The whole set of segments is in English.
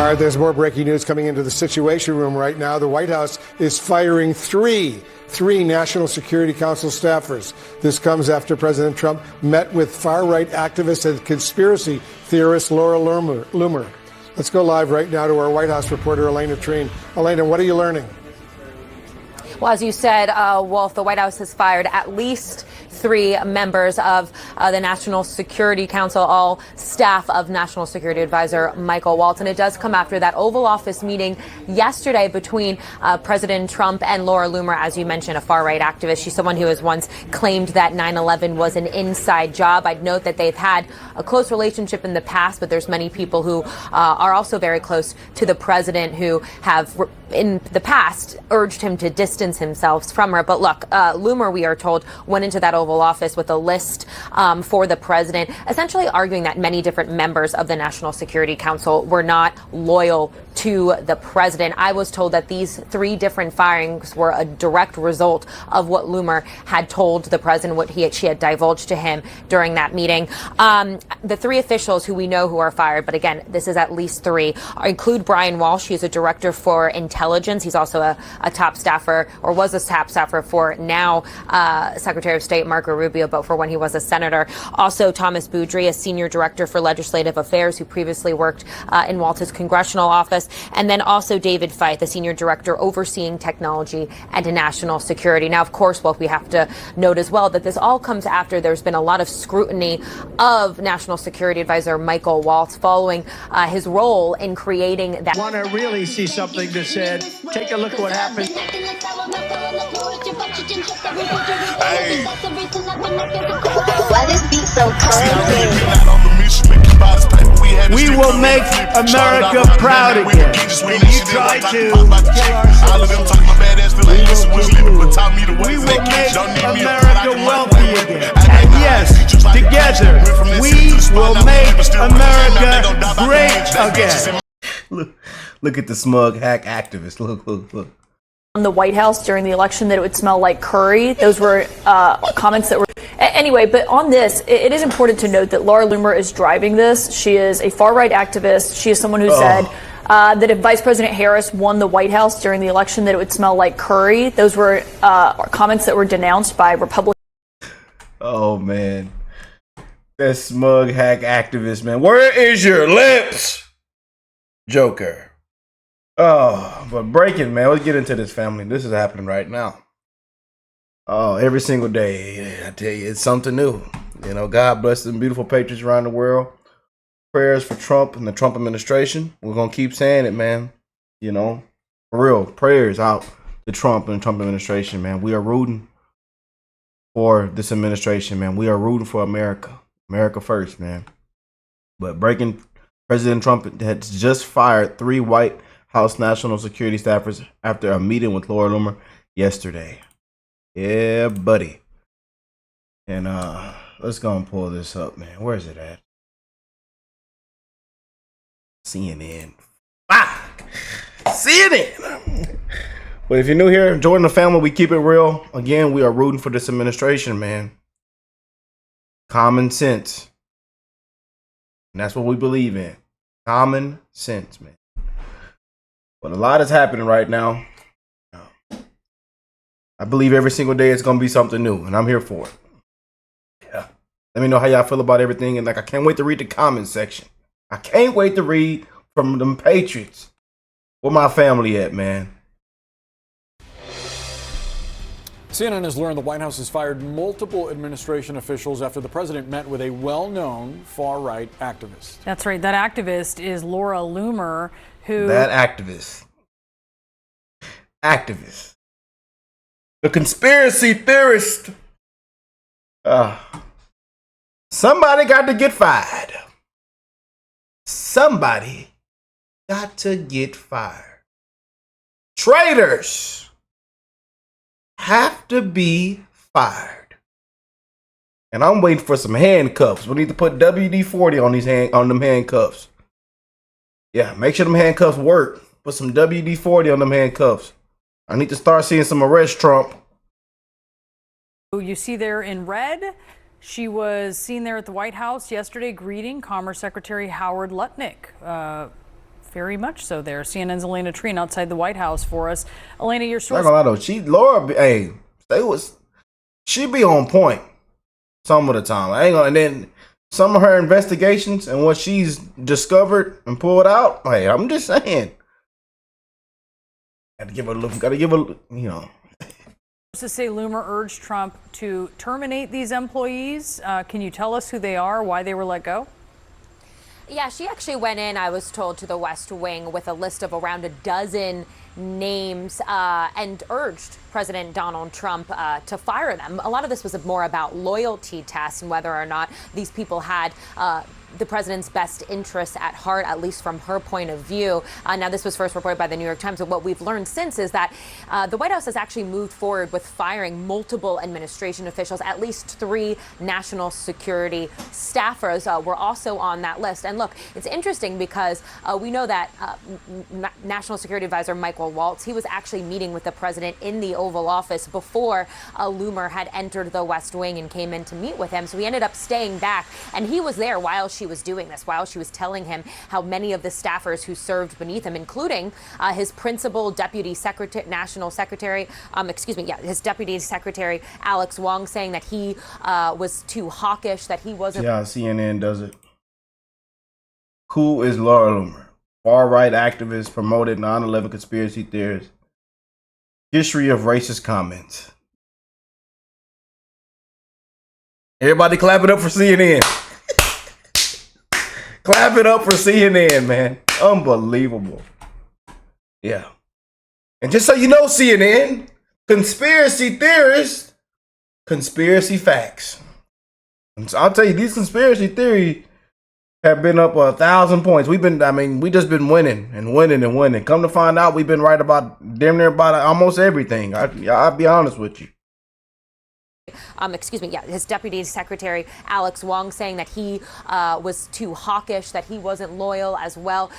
All right, there's more breaking news coming into the Situation Room right now. The White House is firing three National Security Council staffers. This comes after President Trump met with far-right activist and conspiracy theorist Laura Loomer. Let's go live right now to our White House reporter, Elena Treene. Elena, what are you learning? Well, as you said, Wolf, the White House has fired at least 3 members of the National Security Council, all staff of National Security Advisor Michael Waltz. And it does come after that Oval Office meeting yesterday between President Trump and Laura Loomer, as you mentioned, a far-right activist. She's someone who has once claimed that 9/11 was an inside job. I'd note that they've had a close relationship in the past, but there's many people who are also very close to the president who have in the past urged him to distance himself from her. But look, Loomer, we are told, went into that Oval Office with a list for the president, essentially arguing that many different members of the National Security Council were not loyal to the president. I was told that these 3 different firings were a direct result of what Loomer had told the president, what she had divulged to him during that meeting. The 3 officials who we know who are fired, but again, this is at least 3, include Brian Walsh. He's a director for intelligence. He's also a top staffer, or was a top staffer for now Secretary of State Marco Rubio, but for when he was a senator. Also, Thomas Boudry, a senior director for legislative affairs who previously worked in Waltz's congressional office. And then also David Feith, a senior director overseeing technology and national security. Now, of course, what we have to note as well that this all comes after there's been a lot of scrutiny of National Security Advisor Michael Waltz following his role in creating that. Want to really see something that said, take a look at what happened. Hey. Why this beat so cold? We will make America proud again. And you try to we will make America wealthy again. And yes, together, we will make America great again. Look at the smug hack activist. Look. On the White House during the election that it would smell like curry. Those were comments that were... Anyway, but on this, it is important to note that Laura Loomer is driving this. She is a far-right activist. She is someone who said that if Vice President Harris won the White House during the election that it would smell like curry. Those were comments that were denounced by Republicans. Oh, man. That smug hack activist, man. Where is your lips, Joker? Oh, but breaking, man. Let's get into this, family. This is happening right now. Oh, every single day, I tell you, it's something new. You know, God bless them beautiful patriots around the world. Prayers for Trump and the Trump administration. We're going to keep saying it, man. You know, for real, prayers out to Trump and the Trump administration, man. We are rooting for this administration, man. We are rooting for America. America first, man. But breaking, President Trump has just fired 3 White House National Security staffers after a meeting with Laura Loomer yesterday. Yeah, buddy. And let's go and pull this up, man. Where is it at? CNN. Fuck! CNN! But if you're new here, join the family. We keep it real. Again, we are rooting for this administration, man. Common sense. And that's what we believe in. Common sense, man. But a lot is happening right now. I believe every single day it's going to be something new, and I'm here for it. Yeah. Let me know how y'all feel about everything. And I can't wait to read the comments section. I can't wait to read from them Patriots. Where my family at, man? CNN has learned the White House has fired multiple administration officials after the president met with a well-known far-right activist. That's right. That activist is Laura Loomer, who... That activist. The conspiracy theorist. Somebody got to get fired. Somebody got to get fired. Traitors have to be fired. And I'm waiting for some handcuffs. We need to put WD-40 on them handcuffs. Yeah, make sure them handcuffs work. Put some WD-40 on them handcuffs. I need to start seeing some arrests, Trump. You see there in red, she was seen there at the White House yesterday greeting Commerce Secretary Howard Lutnick. Very much so there. CNN's Elena Treene outside the White House for us. Elena, your source. Not gonna lie though, she be on point some of the time. I ain't gonna, and then some of her investigations and what she's discovered and pulled out. Hey, I'm just saying. Gotta give her, you know. To say Loomer urged Trump to terminate these employees. Can you tell us who they are, why they were let go? Yeah, she actually went in, I was told, to the West Wing with a list of around a dozen names and urged President Donald Trump to fire them. A lot of this was more about loyalty tests and whether or not these people had the president's best interests at heart, at least from her point of view. Now, this was first reported by the New York Times, but what we've learned since is that the White House has actually moved forward with firing multiple administration officials. At least 3 national security staffers were also on that list. And look, it's interesting because we know that National Security Advisor Michael Waltz, he was actually meeting with the president in the Oval Office before Loomer had entered the West Wing and came in to meet with him. So he ended up staying back, and he was there while she was doing this, while she was telling him how many of the staffers who served beneath him, including his principal deputy secretary, his deputy secretary, Alex Wong, saying that he was too hawkish, that he wasn't. Yeah, CNN does it. Who is Laura Loomer? Far-right activist, promoted 9/11 conspiracy theorist. History of racist comments. Everybody clap it up for CNN. Clap it up for CNN, man. Unbelievable. Yeah. And just so you know, CNN, conspiracy theorists, conspiracy facts. And so I'll tell you, these conspiracy theories have been up 1,000 points. We just been winning and winning and winning. Come to find out, we've been right about damn near about almost everything. I'll be honest with you. His deputy secretary, Alex Wong, saying that he was too hawkish, that he wasn't loyal as well.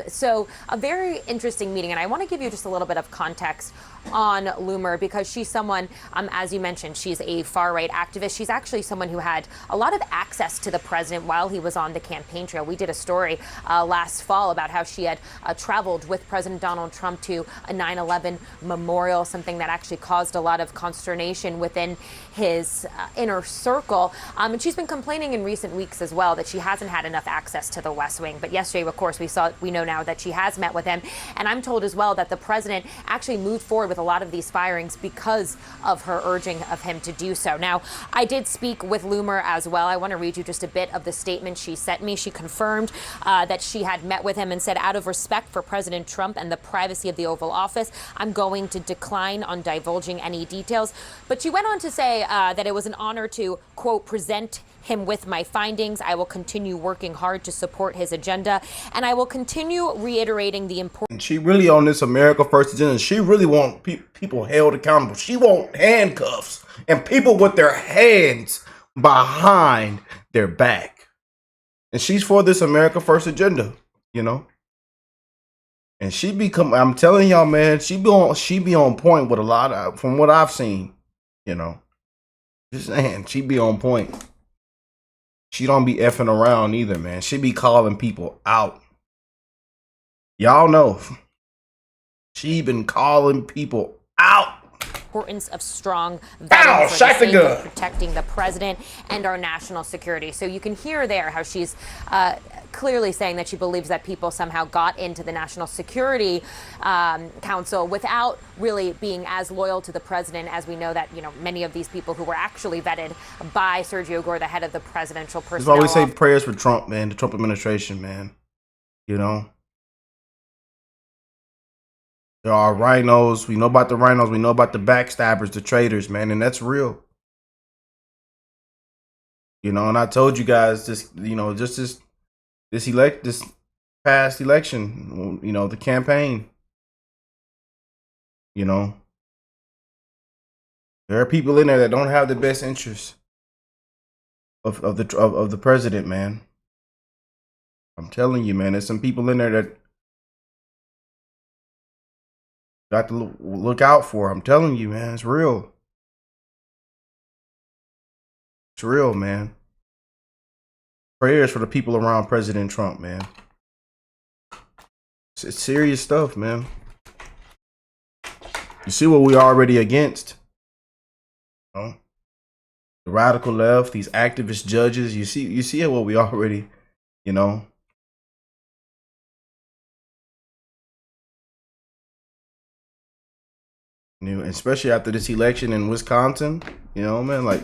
So a very interesting meeting. And I want to give you just a little bit of context on Loomer, because she's someone, as you mentioned, she's a far-right activist. She's actually someone who had a lot of access to the president while he was on the campaign trail. We did a story last fall about how she had traveled with President Donald Trump to a 9/11 memorial, something that actually caused a lot of consternation within his inner circle. And she's been complaining in recent weeks as well that she hasn't had enough access to the West Wing. But yesterday, of course, we know now that she has met with him. And I'm told as well that the president actually moved forward with a lot of these firings because of her urging of him to do so. Now, I did speak with Loomer as well. I want to read you just a bit of the statement she sent me. She confirmed that she had met with him and said, out of respect for President Trump and the privacy of the Oval Office, I'm going to decline on divulging any details. But she went on to say that it was an honor to, quote, present him with my findings. I will continue working hard to support his agenda, and I will continue reiterating the importance. She really on this America First agenda. She really want people held accountable. She want handcuffs and people with their hands behind their back. And she's for this America First agenda, you know. And I'm telling y'all, man, she be on point with a lot of, from what I've seen, you know. Just saying, she be on point. She don't be effing around either, man. She be calling people out. Y'all know. She been calling people out. Importance of strong veterans for the sake of protecting the president and our national security. So you can hear there how she's clearly saying that she believes that people somehow got into the National Security Council without really being as loyal to the president, as we know that, you know, many of these people who were actually vetted by Sergio Gore, the head of the presidential personnel. That's why we say prayers for Trump, man, the Trump administration, man. You know? There are rhinos. We know about the rhinos. We know about the backstabbers, the traitors, man, and that's real. You know, and I told you guys this, you know, just this past election, you know, the campaign. You know, there are people in there that don't have the best interests of the president, man. I'm telling you, man, there's some people in there that got to look out for. I'm telling you, man, it's real. It's real, man. Prayers for the people around President Trump, man. It's serious stuff, man. You see what we're already against. You know? The radical left, these activist judges. You see what we already, you know. Especially after this election in Wisconsin, you know, man, like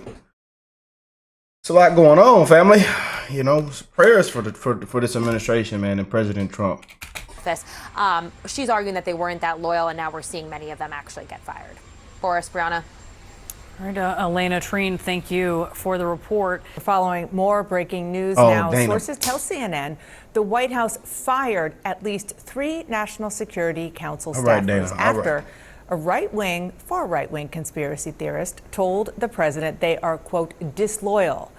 it's a lot going on, family. You know, prayers for this administration, man, and President Trump. She's arguing that they weren't that loyal, and now we're seeing many of them actually get fired. Boris, Brianna. All right, Elena Treene, thank you for the report. Following more breaking news now, Dana. Sources tell CNN the White House fired at least 3 National Security Council staffers after a far right-wing conspiracy theorist told the president they are, quote, disloyal.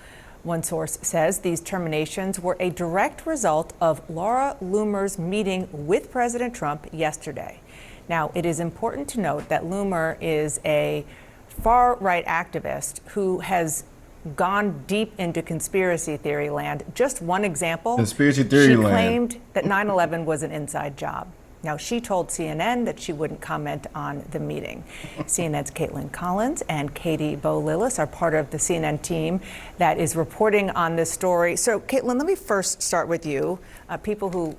One source says these terminations were a direct result of Laura Loomer's meeting with President Trump yesterday. Now, it is important to note that Loomer is a far-right activist who has gone deep into conspiracy theory land. Just one example. Conspiracy theory land. She claimed that 9/11 was an inside job. Now, she told CNN that she wouldn't comment on the meeting. CNN's Caitlyn Collins and Katie Bo-Lillis are part of the CNN team that is reporting on this story. So, Caitlyn, let me first start with you. People who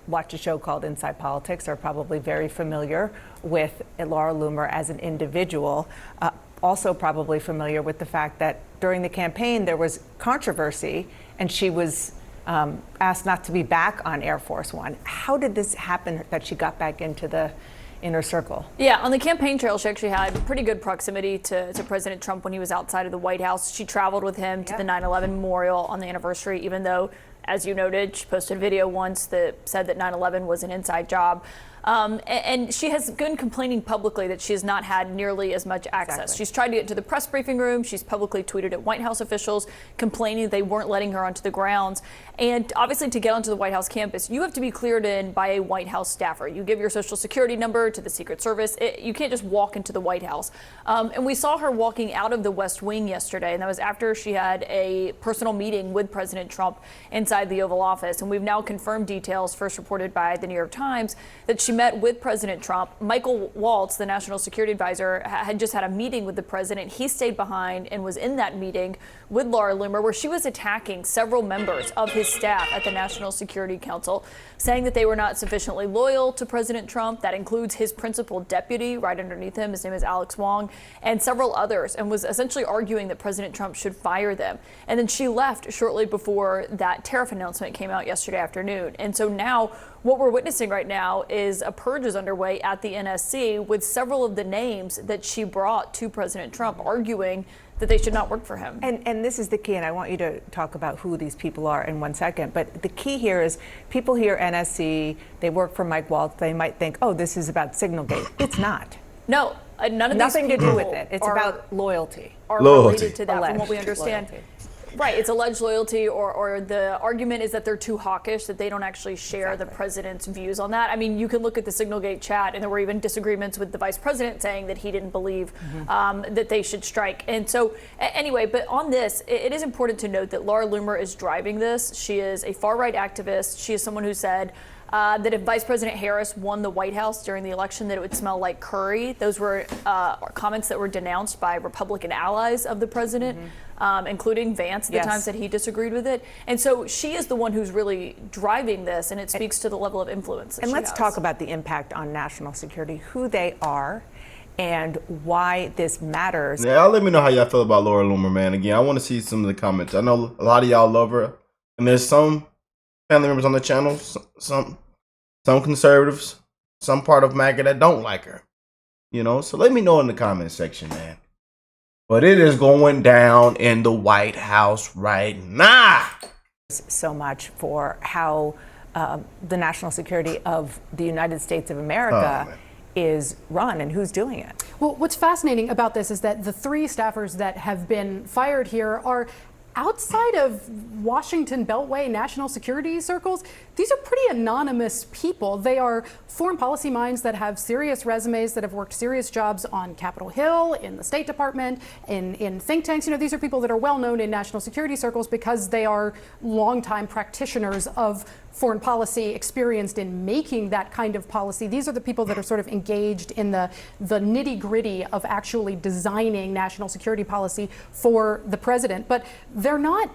watch a show called Inside Politics are probably very familiar with Laura Loomer as an individual. Also probably familiar with the fact that during the campaign there was controversy and she was asked not to be back on Air Force One. How did this happen that she got back into the inner circle? Yeah, on the campaign trail, she actually had pretty good proximity to President Trump when he was outside of the White House. She traveled with him to the 9/11 memorial on the anniversary, even though, as you noted, she posted a video once that said that 9/11 was an inside job. And she has been complaining publicly that she has not had nearly as much access. Exactly. She's tried to get to the press briefing room. She's publicly tweeted at White House officials complaining they weren't letting her onto the grounds. And obviously, to get onto the White House campus, you have to be cleared in by a White House staffer. You give your social security number to the Secret Service. You can't just walk into the White House. And we saw her walking out of the West Wing yesterday, and that was after she had a personal meeting with President Trump inside the Oval Office. And we've now confirmed details, first reported by the New York Times, that she met with President Trump. Michael Waltz, the national security advisor, had just had a meeting with the president. He stayed behind and was in that meeting with Laura Loomer, where she was attacking several members of his staff at the National Security Council, saying that they were not sufficiently loyal to President Trump. That includes his principal deputy right underneath him. His name is Alex Wong, and several others, and was essentially arguing that President Trump should fire them. And then she left shortly before that tariff announcement came out yesterday afternoon. And so now what we're witnessing right now is a purge is underway at the NSC with several of the names that she brought to President Trump, arguing that they should not work for him. And this is the key, and I want you to talk about who these people are in 1 second. But the key here is people hear NSC, they work for Mike Waltz, they might think, oh, this is about Signalgate. It's not. No, none of Nothing these to do with it. It's about loyalty. Are related to that, Alleged from what we understand. loyalty. Right, it's alleged loyalty, or the argument is that they're too hawkish, that they don't actually share the president's views on that. I mean, you can look at the Signalgate chat, and there were even disagreements with the vice president saying that he didn't believe that they should strike. And so, anyway, but on this, it is important to note that Laura Loomer is driving this. She is a far-right activist. She is someone who said that if Vice President Harris won the White House during the election, that it would smell like curry. Those were comments that were denounced by Republican allies of the president, including Vance at the times that he disagreed with it. And so she is the one who's really driving this, and it speaks to the level of influence that And she let's has. talk about the impact on national security, who they are, and why this matters. Yeah, let me know how y'all feel about Laura Loomer, man. Again, I want to see some of the comments. I know a lot of y'all love her, and there's some family members on the channel, some conservatives, some part of MAGA that don't like her. You know, so let me know in the comment section, man. But it is going down in the White House right now. So much for how the national security of the United States of America is run and who's doing it. Well, what's fascinating about this is that the 3 staffers that have been fired here are outside of Washington Beltway national security circles. These are pretty anonymous people. They are foreign policy minds that have serious resumes, that have worked serious jobs on Capitol Hill, in the State Department, in think tanks. You know, these are people that are well known in national security circles because they are longtime practitioners of foreign policy experienced in making that kind of policy. These are the people that are sort of engaged in the nitty-gritty of actually designing national security policy for the president. But they're not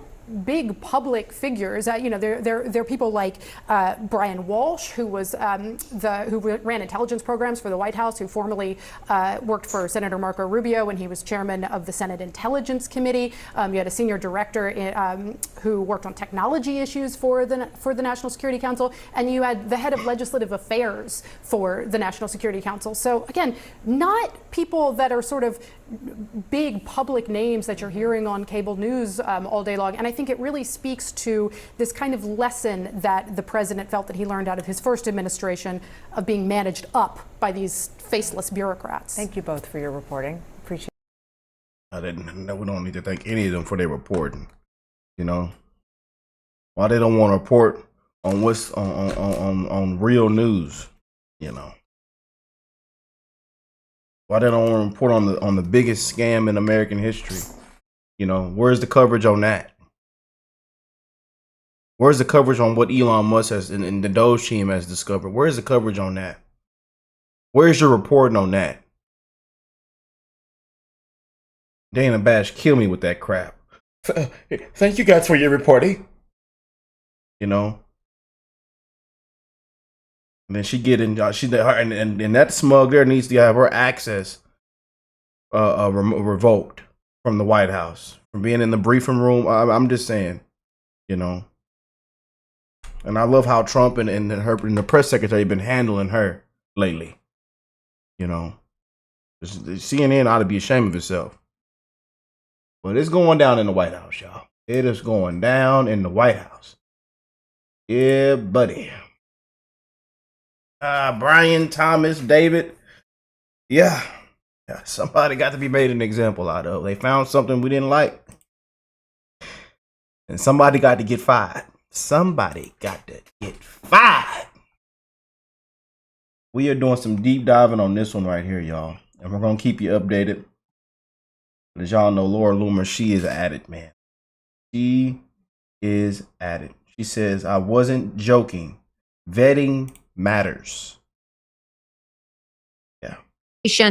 big public figures. They're people like Brian Walsh, who was who ran intelligence programs for the White House, who formerly worked for Senator Marco Rubio when he was chairman of the Senate Intelligence Committee. You had a senior director who worked on technology issues for the National Security Council, and you had the head of legislative affairs for the National Security Council. So again, not people that are sort of big public names that you're hearing on cable news all day long. And I think it really speaks to this kind of lesson that the president felt that he learned out of his first administration of being managed up by these faceless bureaucrats. Thank you both for your reporting. Appreciate it. We don't need to thank any of them for their reporting. You know, why they don't want to report on what's on real news, you know. Why they don't want to report on the biggest scam in American history? You know, where's the coverage on that? Where's the coverage on what Elon Musk has and the Doge team has discovered? Where's the coverage on that? Where's your reporting on that? Dana Bash, kill me with that crap. Thank you guys for your reporting. You know. And then she get in, and that smug there needs to have her access revoked from the White House, from being in the briefing room. I'm just saying, you know. And I love how Trump and the press secretary have been handling her lately. You know, CNN ought to be ashamed of itself. But it's going down in the White House, y'all. It is going down in the White House. Yeah, buddy. Brian, Thomas, David. Yeah, somebody got to be made an example out of. They found something we didn't like. And somebody got to get fired. Somebody got to get fired. We are doing some deep diving on this one right here, y'all. And we're going to keep you updated. As y'all know, Laura Loomer, she is at it, man. She is at it. She says, I wasn't joking. Vetting matters. Yeah.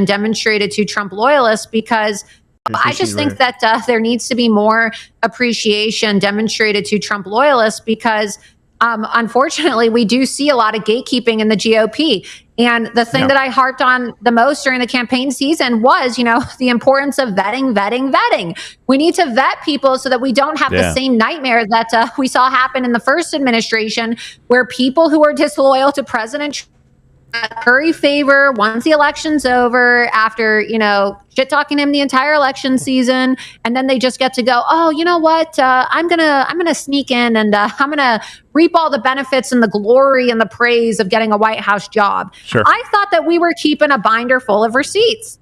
Demonstrated to Trump loyalists, because I just think that there needs to be more appreciation demonstrated to Trump loyalists, because unfortunately we do see a lot of gatekeeping in the GOP. And the thing that I harped on the most during the campaign season was, you know, the importance of vetting. We need to vet people so that we don't have the same nightmare that we saw happen in the first administration, where people who are disloyal to President Trump curry favor once the election's over, after, you know, shit talking him the entire election season, and then they just get to go, oh, you know what, I'm gonna sneak in and I'm gonna reap all the benefits and the glory and the praise of getting a White House job. Sure. I thought that we were keeping a binder full of receipts.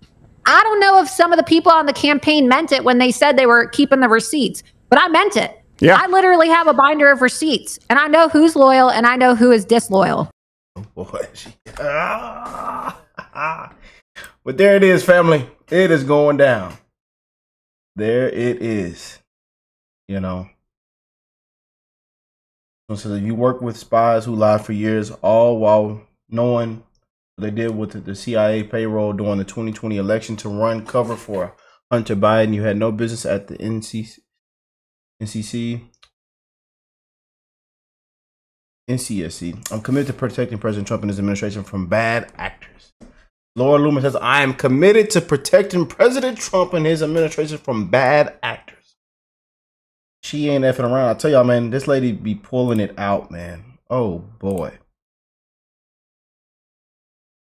I don't know if some of the people on the campaign meant it when they said they were keeping the receipts, but I meant it. Yeah. I literally have a binder of receipts, and I know who's loyal and I know who is disloyal. Boy. But there it is, family. It is going down. There it is. You know. So that you work with spies who lied for years, all while knowing what they did with the CIA payroll during the 2020 election to run cover for Hunter Biden. You had no business at the NCSC. I'm committed to protecting President Trump and his administration from bad actors. Laura Loomer says, I am committed to protecting President Trump and his administration from bad actors. She ain't effing around. I tell y'all, man, this lady be pulling it out, man. Oh, boy.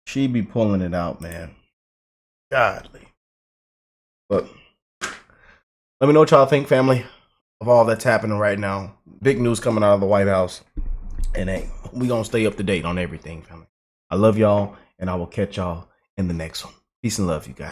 She be pulling it out, man. Godly. But let me know what y'all think, family, of all that's happening right now. Big news coming out of the White House. And hey, we gonna stay up to date on everything, family. I love y'all, and I will catch y'all in the next one. Peace and love, you guys.